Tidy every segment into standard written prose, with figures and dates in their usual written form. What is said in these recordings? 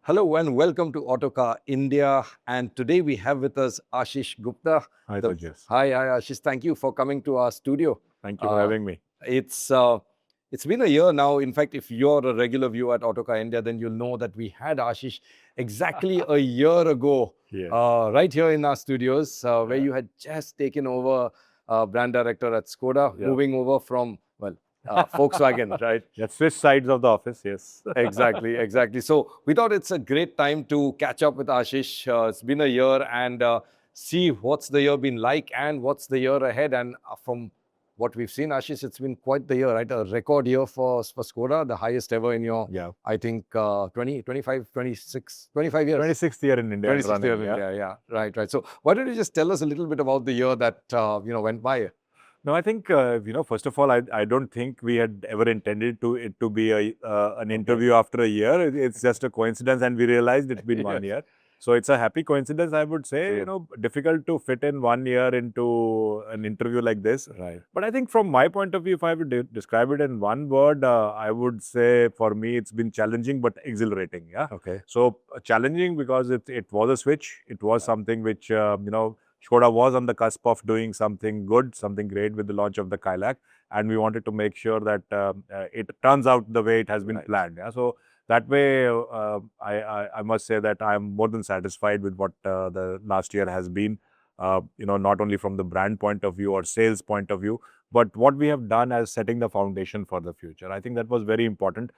Hello and welcome to Autocar India. And today we have with us Ashish Gupta. Hi, Sergius. Hi, Ashish. Thank you for coming to our studio. Thank you for having me. It's been a year now. In fact, if you're a regular viewer at Autocar India, then you'll know that we had Ashish exactly a year ago, Yes. right here in our studios, where you had just taken over brand director at Skoda, moving over from, Volkswagen, right? Yes, switch sides of the office, yes. Exactly. So we thought it's a great time to catch up with Ashish. It's been a year and see what's the year been like and what's the year ahead. And from what we've seen, Ashish, it's been quite the year, right? A record year for Skoda, the highest ever in your, I think, 20, 25, 26, 25 years. 26th year in India. 26th year in India, yeah. Right. So why don't you just tell us a little bit about the year that, went by? No, I think, first of all, I don't think we had ever intended it to be an interview after a year. It's just a coincidence and we realized it's been 1 year. So it's a happy coincidence, I would say. Difficult to fit in 1 year into an interview like this. Right. But I think from my point of view, if I would describe it in one word, I would say for me, it's been challenging but exhilarating. Yeah. Okay. So challenging because it was a switch. It was something which, Skoda was on the cusp of doing something good, something great with the launch of the Kylaq, and we wanted to make sure that it turns out the way it has been planned. Yeah? So that way, I must say that I'm more than satisfied with what the last year has been. Not only from the brand point of view or sales point of view, but what we have done as setting the foundation for the future. I think that was very important.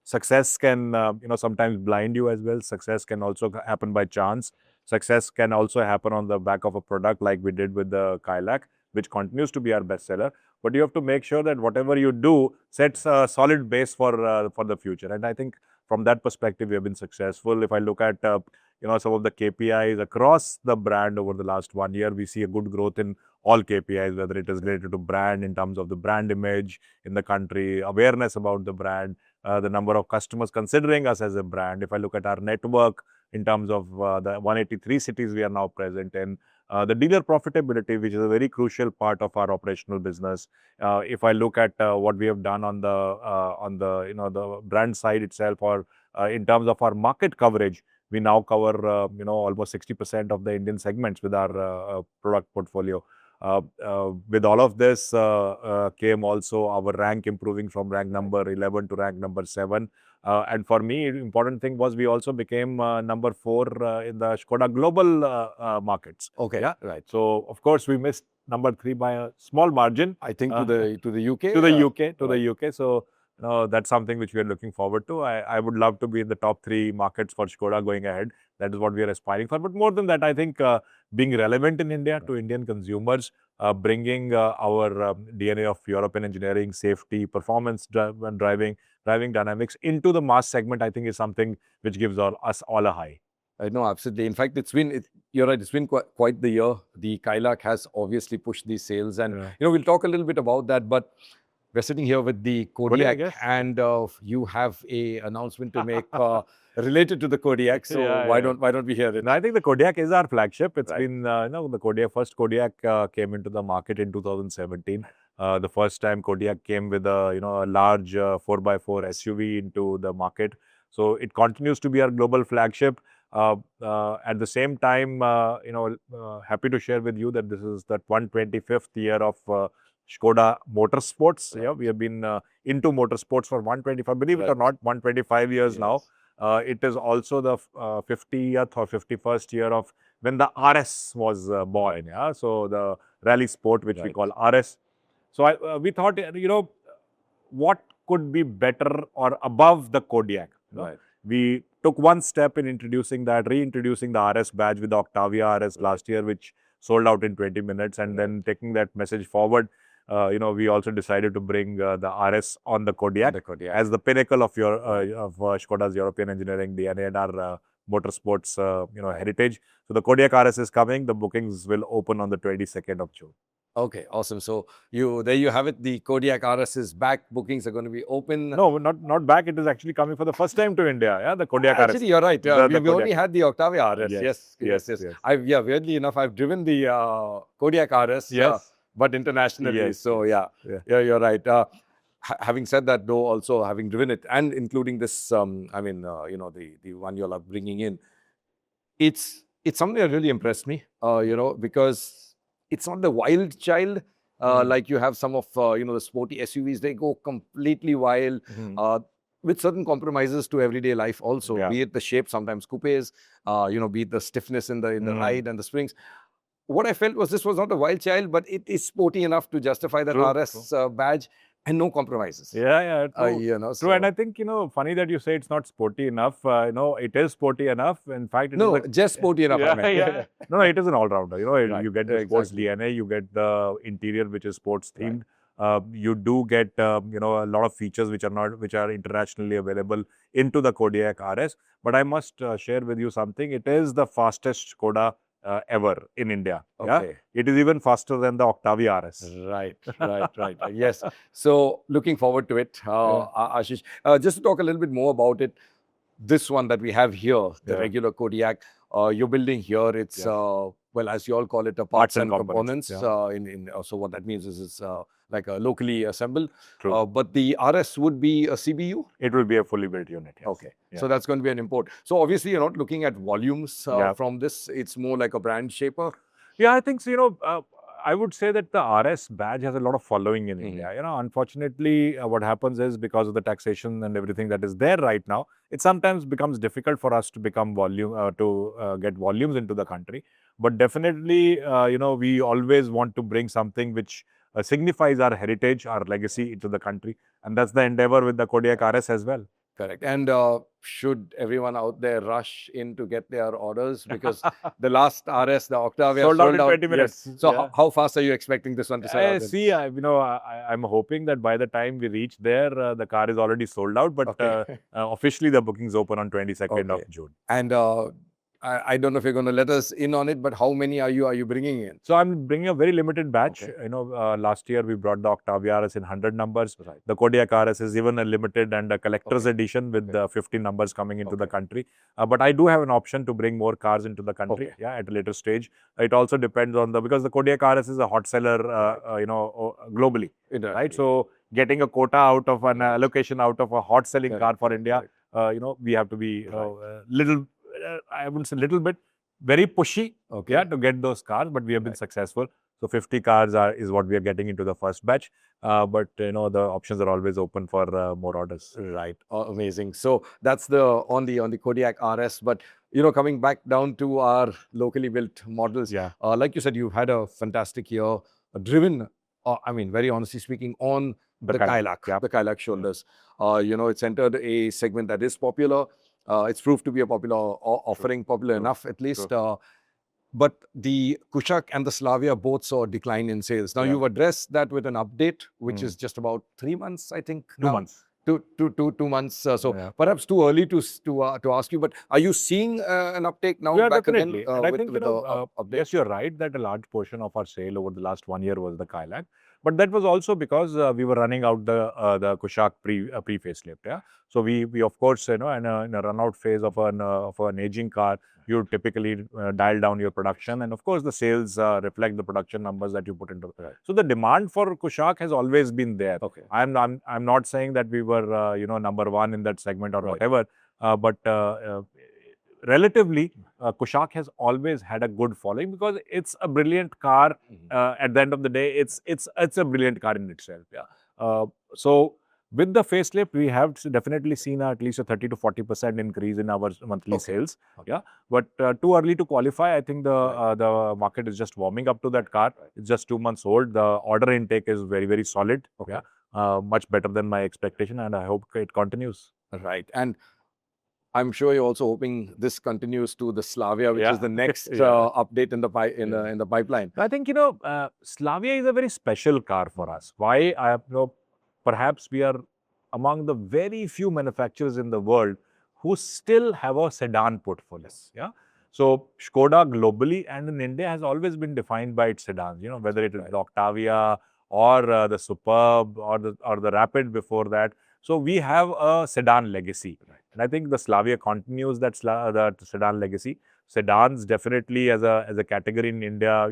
Success can, sometimes blind you as well. Success can also happen by chance. Success can also happen on the back of a product like we did with the Kylaq, which continues to be our bestseller. But you have to make sure that whatever you do sets a solid base for the future. And I think from that perspective, we have been successful. If I look at some of the KPIs across the brand over the last 1 year, we see a good growth in all KPIs, whether it is related to brand in terms of the brand image in the country, awareness about the brand, the number of customers considering us as a brand. If I look at our network in terms of the 183 cities we are now present in, the dealer profitability, which is a very crucial part of our operational business. If I look at what we have done on the brand side itself, or in terms of our market coverage, we now cover almost 60% of the Indian segments with our product portfolio. With all of this came also our rank improving from rank number 11 to rank number 7. And for me, important thing was we also became number 4 in the Skoda global markets. Okay, yeah, right. So of course we missed number 3 by a small margin. I think to the UK. To the UK. So that's something which we are looking forward to. I would love to be in the top 3 markets for Skoda going ahead. That is what we are aspiring for. But more than that, I think being relevant in India to Indian consumers, bringing our DNA of European engineering, safety, performance and driving dynamics into the mass segment, I think is something which gives us all a high. No, absolutely. In fact, you're right, it's been quite the year. The Kylaq has obviously pushed these sales, and we'll talk a little bit about that. But we're sitting here with the Kodiaq, and you have a announcement to make related to the Kodiaq. So why don't we hear it? No, I think the Kodiaq is our flagship. It's been the first Kodiaq came into the market in 2017. The first time Kodiaq came with a large 4x4 SUV into the market. So it continues to be our global flagship. At the same time, happy to share with you that this is the 125th year of Skoda Motorsports. Yeah, we have been into motorsports for 125, believe it or not, 125 years now. It is also the 50th or 51st year of when the RS was born. Yeah, so the rally sport, which we call RS. So we thought, what could be better or above the Kodiaq? We took one step in reintroducing the RS badge with the Octavia RS last year, which sold out in 20 minutes, and then taking that message forward. We also decided to bring the RS on the Kodiaq, as the pinnacle of Skoda's European engineering DNA and our motorsports heritage. So the Kodiaq RS is coming. The bookings will open on the 22nd of June. Okay, awesome. So there you have it. The Kodiaq RS is back. Bookings are going to be open. No, not back. It is actually coming for the first time to India. Yeah, the Kodiaq RS. Actually, you're right. We only had the Octavia RS. Yes. Weirdly enough, I've driven the Kodiaq RS. Yes. But internationally. Yes. So yeah, you're right. having said that, though, also having driven it and including this, the one you all are bringing in, it's something that really impressed me, because it's not the wild child. Like you have some of the sporty SUVs, they go completely wild, with certain compromises to everyday life also, be it the shape, sometimes coupes, be it the stiffness in the ride and the springs. What I felt was this was not a wild child, but it is sporty enough to justify that RS badge, and no compromises. Yeah, true. So, and I think, funny that you say it's not sporty enough. It is sporty enough. In fact, just sporty enough. No, it is an all-rounder. Right. You get the sports DNA, you get the interior, which is sports themed. You do get, a lot of features which are internationally available into the Kodiaq RS. But I must share with you something. It is the fastest Skoda ever in India. Okay. Yeah? It is even faster than the Octavia RS. Right. Yes. So looking forward to it, Ashish. Just to talk a little bit more about it, this one that we have here, the regular Kodiaq, you're building here. It's well, as you all call it, parts and components. So what that means is it's like a locally assembled. True. But the RS would be a CBU? It will be a fully built unit. Yes. Okay. So that's going to be an import. So obviously you're not looking at volumes from this. It's more like a brand shaper. Yeah, I think so. I would say that the RS badge has a lot of following in India. Unfortunately, what happens is because of the taxation and everything that is there right now, it sometimes becomes difficult for us to become get volumes into the country. But definitely, we always want to bring something which signifies our heritage, our legacy into the country. And that's the endeavor with the Kodiaq RS as well. Correct. And should everyone out there rush in to get their orders? Because the last RS, the Octavia, sold out in 20 minutes. Yes. So how fast are you expecting this one to sell out? See, I'm hoping that by the time we reach there, the car is already sold out. But officially, the bookings open on 22nd of June. And I don't know if you're going to let us in on it, but how many are you bringing in? So I'm bringing a very limited batch. Last year we brought the Octavia RS in 100 numbers. Right. The Kodiaq RS is even a limited and a collector's edition with 50 numbers coming into the country. But I do have an option to bring more cars into the country at a later stage. It also depends on because the Kodiaq RS is a hot seller, globally. Right. So getting a quota out of an allocation out of a hot selling car for India, we have to be little. I wouldn't say little bit, very pushy, to get those cars, but we have been successful. So 50 cars is what we are getting into the first batch. But the options are always open for more orders. Right. Amazing. So that's on the Kodiaq RS. But coming back down to our locally built models. Like you said, you've had a fantastic year, driven. Very honestly speaking, on the Kylaq, the Kylaq shoulders. It's entered a segment that is popular. It's proved to be a popular offering, popular enough at least. But the Kushaq and the Slavia both saw a decline in sales. Now you've addressed that with an update, which is just about 3 months, I think. 2 months. 2 months. So perhaps too early to ask you. But are you seeing an uptake now? Yeah, back definitely. Again, and I think yes, you're right that a large portion of our sale over the last 1 year was the Kylaq. But that was also because we were running out the Kushaq pre facelift. So we of course in a run out phase of an aging car, you typically dial down your production, and of course the sales reflect the production numbers that you put into. So the demand for Kushaq has always been there. I'm not saying that we were number one in that segment or whatever, but relatively, Kushaq has always had a good following because it's a brilliant car. At the end of the day, it's a brilliant car in itself. So with the facelift, we have definitely seen at least a 30 to 40% increase in our monthly sales. But too early to qualify. I think the market is just warming up to that car. It's just 2 months old. The order intake is very, very solid. Much better than my expectation, and I hope it continues. Right. And I'm sure you're also hoping this continues to the Slavia, which is the next update in the pipeline. I think Slavia is a very special car for us. Why? Perhaps we are among the very few manufacturers in the world who still have a sedan portfolio. So Skoda globally and in India has always been defined by its sedans. Whether it is the Octavia or the Superb or the Rapid before that. So we have a sedan legacy. And I think the Slavia continues that sedan legacy. Sedans definitely as a category in India,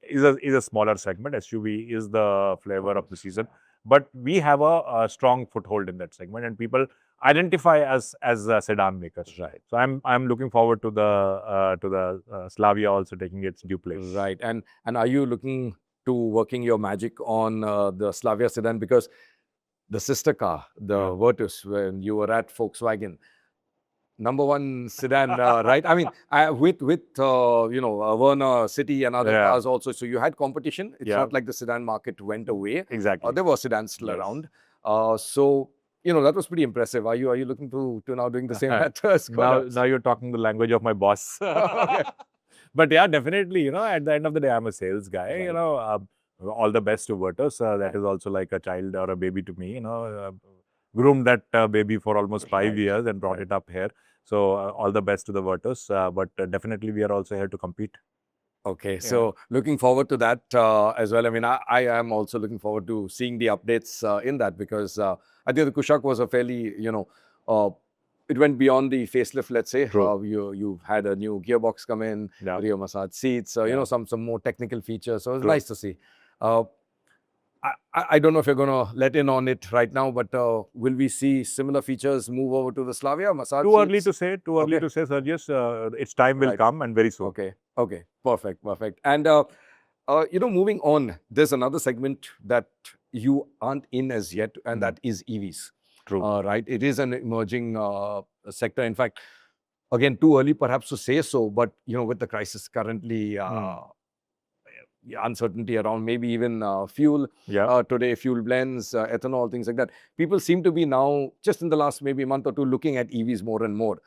is a smaller segment. SUV is the flavor of the season. but we have a strong foothold in that segment, and people identify us as sedan makers. Right. So I'm looking forward to the Slavia also taking its due place. Right. And are you looking to working your magic on the Slavia sedan? Because the sister car, the Virtus, when you were at Volkswagen, #1 sedan, right? I mean, with Verna City and other cars also. So you had competition. It's not like the sedan market went away. Exactly. There were sedans still around. So that was pretty impressive. Are you looking to now doing the same at Skoda? Now you're talking the language of my boss. Okay. But yeah, definitely, at the end of the day, I'm a sales guy. Right. All the best to Virtus. That is also like a child or a baby to me. Groomed that baby for almost 5 years and brought it up here. So all the best to the Virtus. But definitely, we are also here to compete. Okay, so looking forward to that as well. I mean, I am also looking forward to seeing the updates in that, because I think the Kushaq was a fairly, it went beyond the facelift, let's say. You've had a new gearbox come in, rear massage seats, some more technical features. So it's nice to see. I don't know if you're going to let in on it right now, but will we see similar features move over to the Slavia massage Too early seats? to say. Too early to say, Sergius. Its time will come, and very soon. Okay. Perfect. And moving on, there's another segment that you aren't in as yet, and that is EVs. True. Right? It is an emerging sector. In fact, again, too early perhaps to say so, but with the crisis currently, uncertainty around maybe even fuel today, fuel blends, ethanol, things like that. People seem to be now, just in the last maybe month or two, looking at EVs more and more.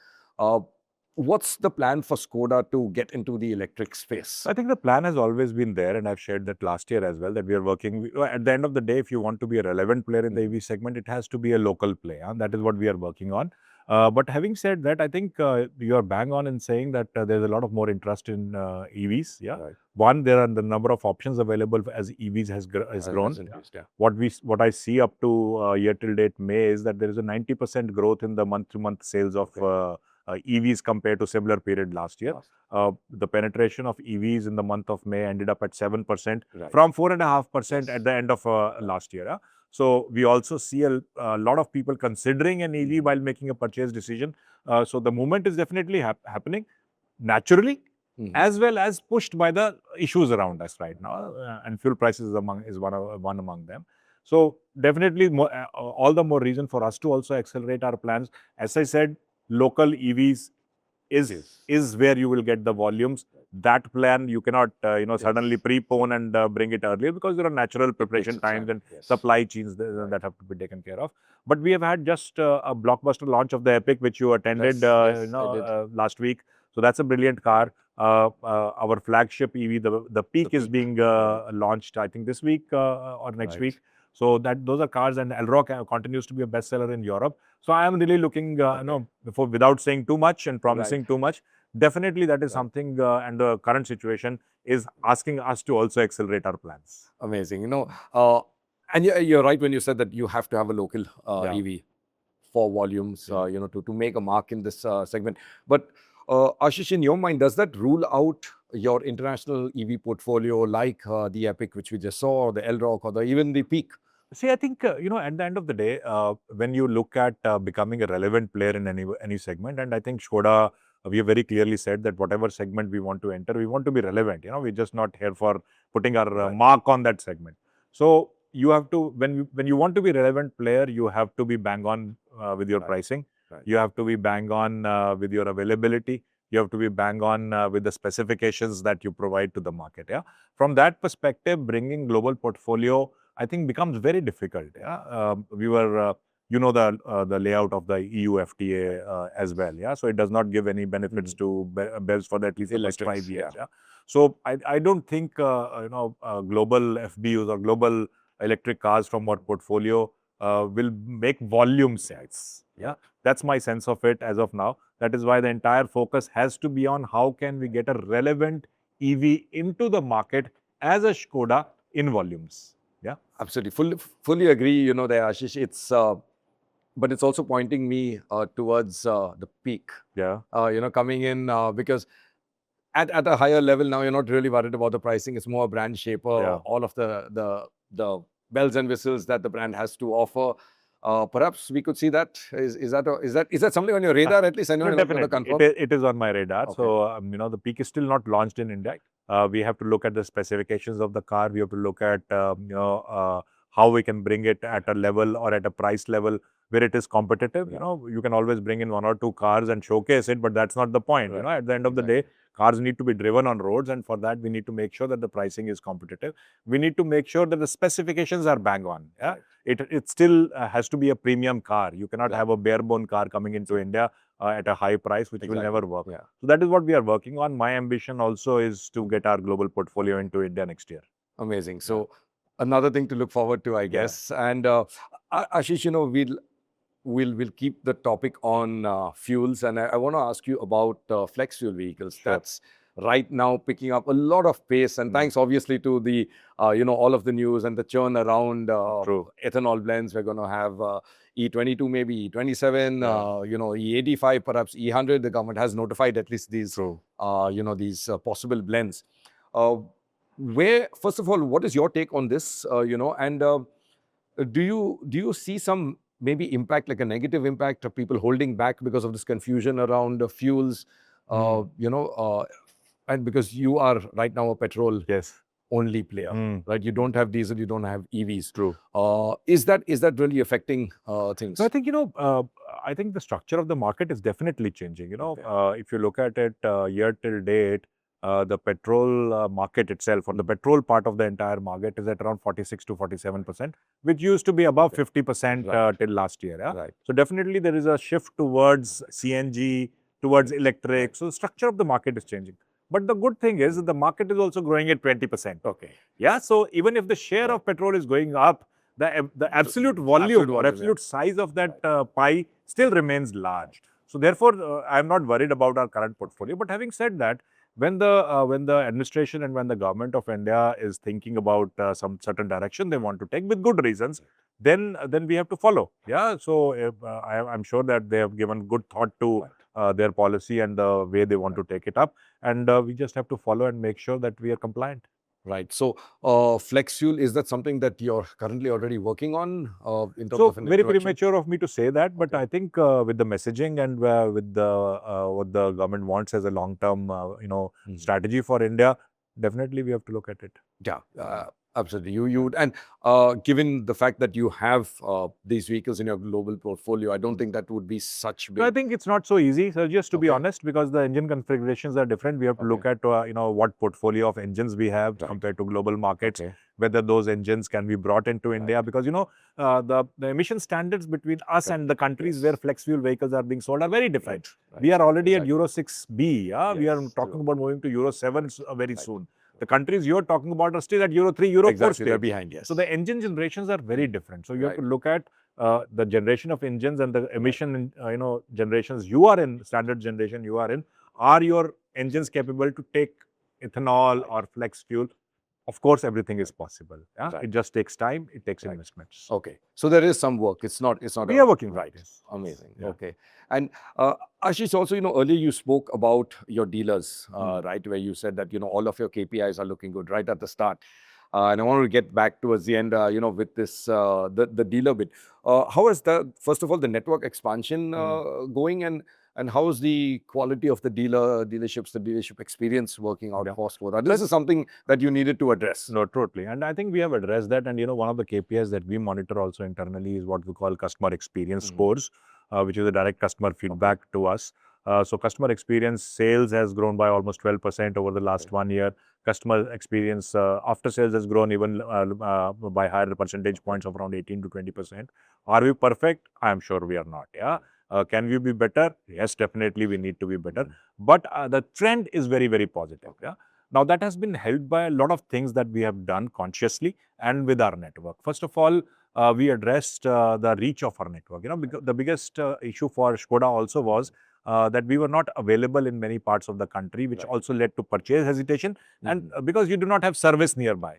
What's the plan for Skoda to get into the electric space? I think the plan has always been there, and I've shared that last year as well, that we are working. At the end of the day, if you want to be a relevant player in the EV segment, it has to be a local play. That is what we are working on. But having said that, I think you are bang on in saying that there's a lot of more interest in EVs. One, there are the number of options available as EVs has grown. What I see up to year till date May is that there is a 90% growth in the month-to-month sales of EVs compared to similar period last year. The penetration of EVs in the month of May ended up at 7% from 4.5% at the end of last year. So we also see a lot of people considering an EV while making a purchase decision. So the movement is definitely happening naturally, as well as pushed by the issues around us right now, and fuel prices is one among them. So definitely all the more reason for us to also accelerate our plans. As I said, local EVs is where you will get the volumes. That plan you cannot suddenly prepone and bring it earlier, because there are natural preparation times and supply chains that have to be taken care of. But we have had just a blockbuster launch of the Epiq, which you attended last week. So that's a brilliant car. Our flagship EV, the Peak, is being launched, I think, this week or next week. So those are cars, and Elrock continues to be a bestseller in Europe. So I am really looking, without saying too much and promising too much, definitely that is something, and the current situation is asking us to also accelerate our plans. Amazing. And you're right when you said that you have to have a local EV for volumes, to make a mark in this segment. But Ashish, in your mind, does that rule out your international EV portfolio like the Epiq, which we just saw, or the Elrock, or even the Peak? See, I think, at the end of the day, when you look at becoming a relevant player in any segment, and I think Skoda, we have very clearly said that whatever segment we want to enter, we want to be relevant. We're just not here for putting our mark on that segment. So you have to, when you want to be a relevant player, you have to be bang on with your pricing. You have to be bang on with your availability. You have to be bang on with the specifications that you provide to the market. From that perspective, bringing global portfolio, I think, becomes very difficult. We were, the layout of the EU FTA as well. So it does not give any benefits to BEVs for at least the next 5 years. So I don't think global FBUs or global electric cars from our portfolio will make volume sales. That's my sense of it as of now. That is why the entire focus has to be on how can we get a relevant EV into the market as a Skoda in volumes. Absolutely. Fully agree, there, Ashish. But it's also pointing me towards the Peak. Coming in because at a higher level now, you're not really worried about the pricing. It's more a brand shaper. All of the bells and whistles that the brand has to offer. Perhaps we could see that. Is that something on your radar at least? I know No, you're not going to definitely. confirm. It is on my radar. Okay. So, the Peak is still not launched in India. We have to look at the specifications of the car. We have to look at, how we can bring it at a level or at a price level where it is competitive. You can always bring in 1 or 2 cars and showcase it, but that's not the point. Right. At the end of the day, cars need to be driven on roads, and for that, we need to make sure that the pricing is competitive. We need to make sure that the specifications are bang on. Yeah, Right. it still has to be a premium car. You cannot Right. have a bare bone car coming into India at a high price, which will never work. Yeah. So that is what we are working on. My ambition also is to get our global portfolio into India next year. Amazing. So another thing to look forward to, I guess. And Ashish, we'll keep the topic on fuels, and I want to ask you about flex fuel vehicles. Sure. That's right now picking up a lot of pace, and thanks obviously to the all of the news and the churn around True. ethanol blends. We're going to have E22, maybe E27, E85, perhaps E100. The government has notified at least these True. these possible blends. First of all, what is your take on this? And do you see some maybe impact, like a negative impact of people holding back because of this confusion around fuels? And because you are right now a petrol only player, right? You don't have diesel, you don't have EVs. True. Is that really affecting things? So I think I think the structure of the market is definitely changing. If you look at it year till date, the petrol market itself, or the petrol part of the entire market, is at around 46 to 47%, which used to be above 50% till last year. Yeah? Right. So definitely there is a shift towards CNG, towards electric. So the structure of the market is changing. But the good thing is that the market is also growing at 20%. Okay. Yeah. So even if the share of petrol is going up, the absolute volume or absolute size of that pie still remains large. So therefore, I am not worried about our current portfolio. But having said that, when the administration and when the government of India is thinking about some certain direction they want to take with good reasons, then we have to follow. Yeah. So I'm sure that they have given good thought to their policy and the way they want to take it up, and we just have to follow and make sure that we are compliant. Right. So, flex fuel, is that something that you're currently already working on in terms of an very introduction? premature of me to say that, but I think with the messaging and with the what the government wants as a long-term, strategy for India, definitely we have to look at it. Yeah, absolutely. You would, and given the fact that you have these vehicles in your global portfolio, I don't think that would be such big. No, I think it's not so easy, sir, just to be honest, because the engine configurations are different. We have to look at what portfolio of engines we have compared to global markets, whether those engines can be brought into India, because the emission standards between us and the countries where flex fuel vehicles are being sold are very different. We are already at Euro 6B. We are talking about moving to Euro 7 very soon. The countries you're talking about are still at Euro 3, Euro 4 they're behind, yes. So the engine generations are very different. So you have to look at the generation of engines and the emission, generations you are in, standard generation you are in. Are your engines capable to take ethanol or flex fuel? Of course, everything is possible. Yeah? It just takes time. It takes investments. Okay. So there is some work. It's not. We are working right. Yes. Amazing. Yeah. Okay. And Ashish, also, earlier you spoke about your dealers, right? Where you said that, all of your KPIs are looking good right at the start. And I want to get back towards the end, with this, the dealer bit. How is first of all, the network expansion going, and how is the quality of the dealerships, the dealership experience working out for Skoda? This is something that you needed to address. No, totally. And I think we have addressed that. And, one of the KPIs that we monitor also internally is what we call customer experience scores, which is a direct customer feedback to us. So customer experience sales has grown by almost 12% over the last 1 year. Customer experience after sales has grown even by higher percentage points of around 18 to 20%. Are we perfect? I am sure we are not. Yeah. Can we be better? Yes, definitely we need to be better. But the trend is very, very positive. Yeah. Now that has been helped by a lot of things that we have done consciously and with our network. First of all, we addressed the reach of our network. Because the biggest issue for Skoda also was that we were not available in many parts of the country, which also led to purchase hesitation, and because you do not have service nearby.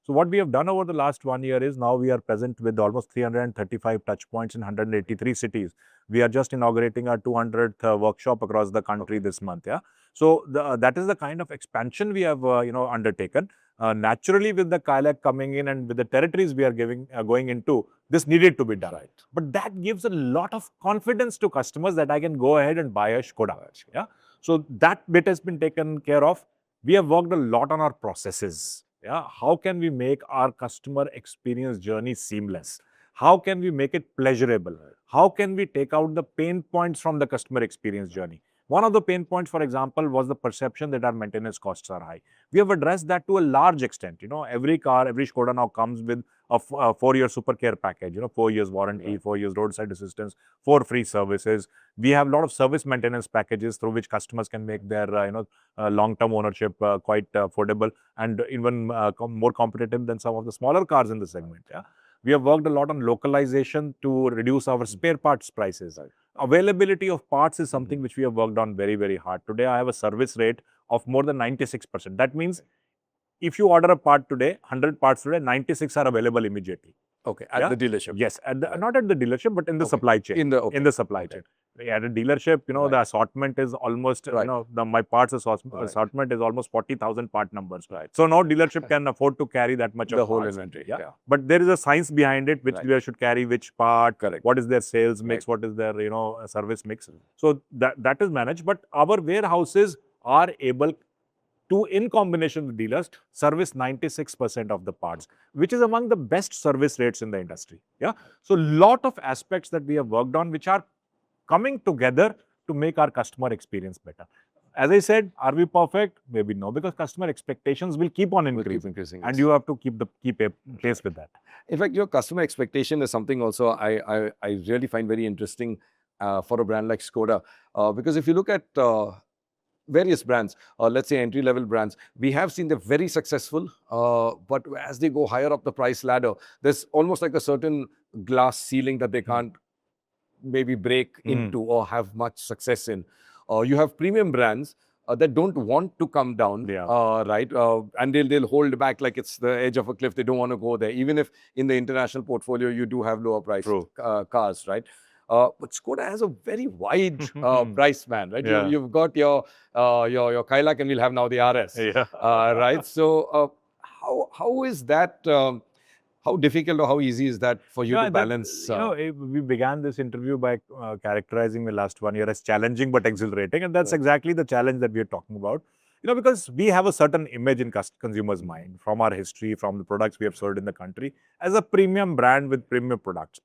So what we have done over the last 1 year is now we are present with almost 335 touch points in 183 cities. We are just inaugurating our 200th workshop across the country this month. Yeah. So that is the kind of expansion we have undertaken. Naturally, with the Kylaq coming in and with the territories we are going into, this needed to be done. Right. But that gives a lot of confidence to customers that I can go ahead and buy a Skoda. Yeah. So that bit has been taken care of. We have worked a lot on our processes. Yeah. How can we make our customer experience journey seamless? How can we make it pleasurable? How can we take out the pain points from the customer experience journey? One of the pain points, for example, was the perception that our maintenance costs are high. We have addressed that to a large extent. Every car, every Skoda now comes with a 4-year super care package, 4 years warranty, 4 years roadside assistance, 4 free services. We have a lot of service maintenance packages through which customers can make their, long-term ownership quite affordable and even more competitive than some of the smaller cars in the segment. Yeah. We have worked a lot on localization to reduce our spare parts prices. Availability of parts is something which we have worked on very, very hard. Today, I have a service rate of more than 96%. That means if you order a part today, 100 parts today, 96 are available immediately. Okay, at the dealership. Yes, not at the dealership, but in the supply chain. In the supply chain. At a dealership, the assortment is almost, my parts assortment is almost 40,000 part numbers. Right. So no dealership can afford to carry that much of whole parts. Inventory. Yeah. But there is a science behind it, which dealer should carry which part, Correct. What is their sales mix, what is their, service mix. So that is managed, but our warehouses are able to, in combination with dealers, service 96% of the parts, which is among the best service rates in the industry. Yeah. So lot of aspects that we have worked on, which are coming together to make our customer experience better. As I said, are we perfect? Maybe no, because customer expectations will keep on increasing, and you have to keep pace with that. In fact, your customer expectation is something also I really find very interesting for a brand like Skoda, because if you look at various brands, let's say entry-level brands, we have seen they're very successful, but as they go higher up the price ladder, there's almost like a certain glass ceiling that they can't maybe break into or have much success in. You have premium brands that don't want to come down, right? And they'll hold back like it's the edge of a cliff. They don't want to go there, even if in the international portfolio you do have lower priced cars, right? But Skoda has a very wide price band, right? Yeah. You've got your Kylaq, and we'll have now the RS, right? So how is that? How difficult or how easy is that for you to balance? We began this interview by characterizing the last 1 year as challenging but exhilarating, and that's exactly the challenge that we are talking about. Because we have a certain image in consumers' mind from our history, from the products we have sold in the country, as a premium brand with premium products.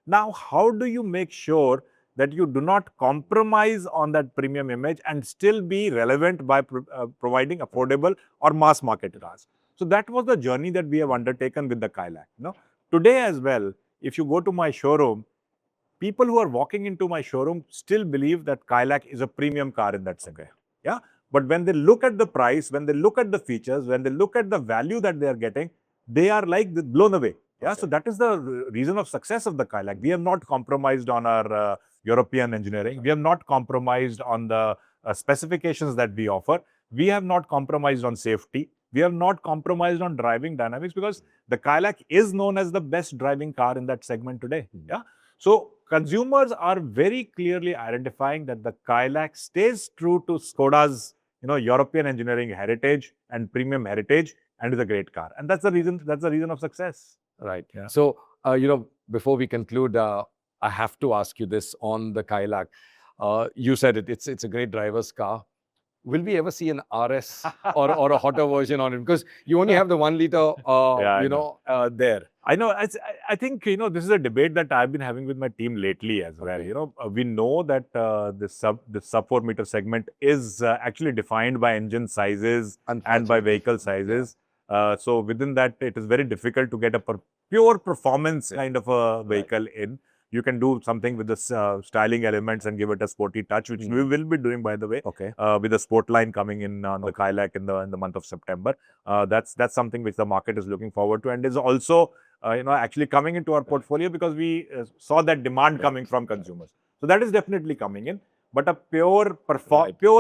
Now, how do you make sure that you do not compromise on that premium image and still be relevant by providing affordable or mass market cars? So that was the journey that we have undertaken with the Kylaq. Today as well, if you go to my showroom, people who are walking into my showroom still believe that Kylaq is a premium car in that segment. Yeah. But when they look at the price, when they look at the features, when they look at the value that they are getting, they are like blown away. Yeah. So that is the reason of success of the Kylaq. We have not compromised on our European engineering. We have not compromised on the specifications that we offer. We have not compromised on safety. We have not compromised on driving dynamics, because the Kylaq is known as the best driving car in that segment today. Yeah. So consumers are very clearly identifying that the Kylaq stays true to Skoda's, European engineering heritage and premium heritage, and is a great car. And that's the reason. That's the reason of success. Right. Yeah. So before we conclude, I have to ask you this on the Kylaq. You said it's a great driver's car. Will we ever see an RS or a hotter version on it? Because you only have the 1 liter, there. I know. I think, this is a debate that I've been having with my team lately as well. We know that the sub 4 meter segment is actually defined by engine sizes and by vehicle sizes. So within that, it is very difficult to get a pure performance kind of a vehicle in. You can do something with the styling elements and give it a sporty touch, which we will be doing, by the way, with the Sportline coming in on the Kylaq in the month of September. That's something which the market is looking forward to, and is also actually coming into our portfolio, because we saw that demand coming from consumers. So that is definitely coming in. But a pure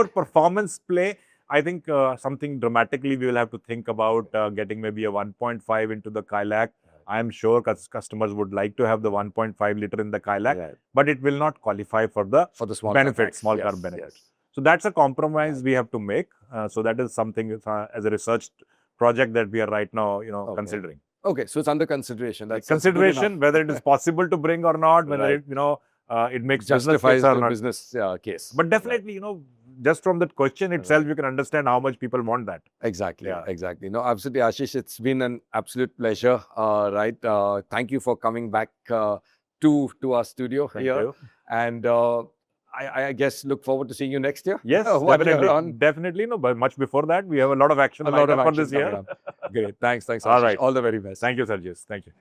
performance play, I think something dramatically we will have to think about getting maybe a 1.5 into the Kylaq. I am sure customers would like to have the 1.5 liter in the Kylaq, but it will not qualify for the small benefits, small car benefits. So that's a compromise we have to make. So that is something as a research project that we are right now, Okay. considering. Okay, so it's under consideration. That's Consideration, whether it is possible to bring or not, whether Right. it makes business justifies case or the not. business case. But definitely, just from that question itself, you can understand how much people want that. Exactly, Yeah. exactly. No, absolutely, Ashish. It's been an absolute pleasure. Right. Thank you for coming back to our studio Thank here. you. And I guess look forward to seeing you next year. Yes, 1 year definitely. on. Definitely. No, but much before that, we have a lot of action A lined lot of up for action this year. coming up. Great. Thanks, All Ashish. right. All the very best. Thank you, Sergius. Thank you.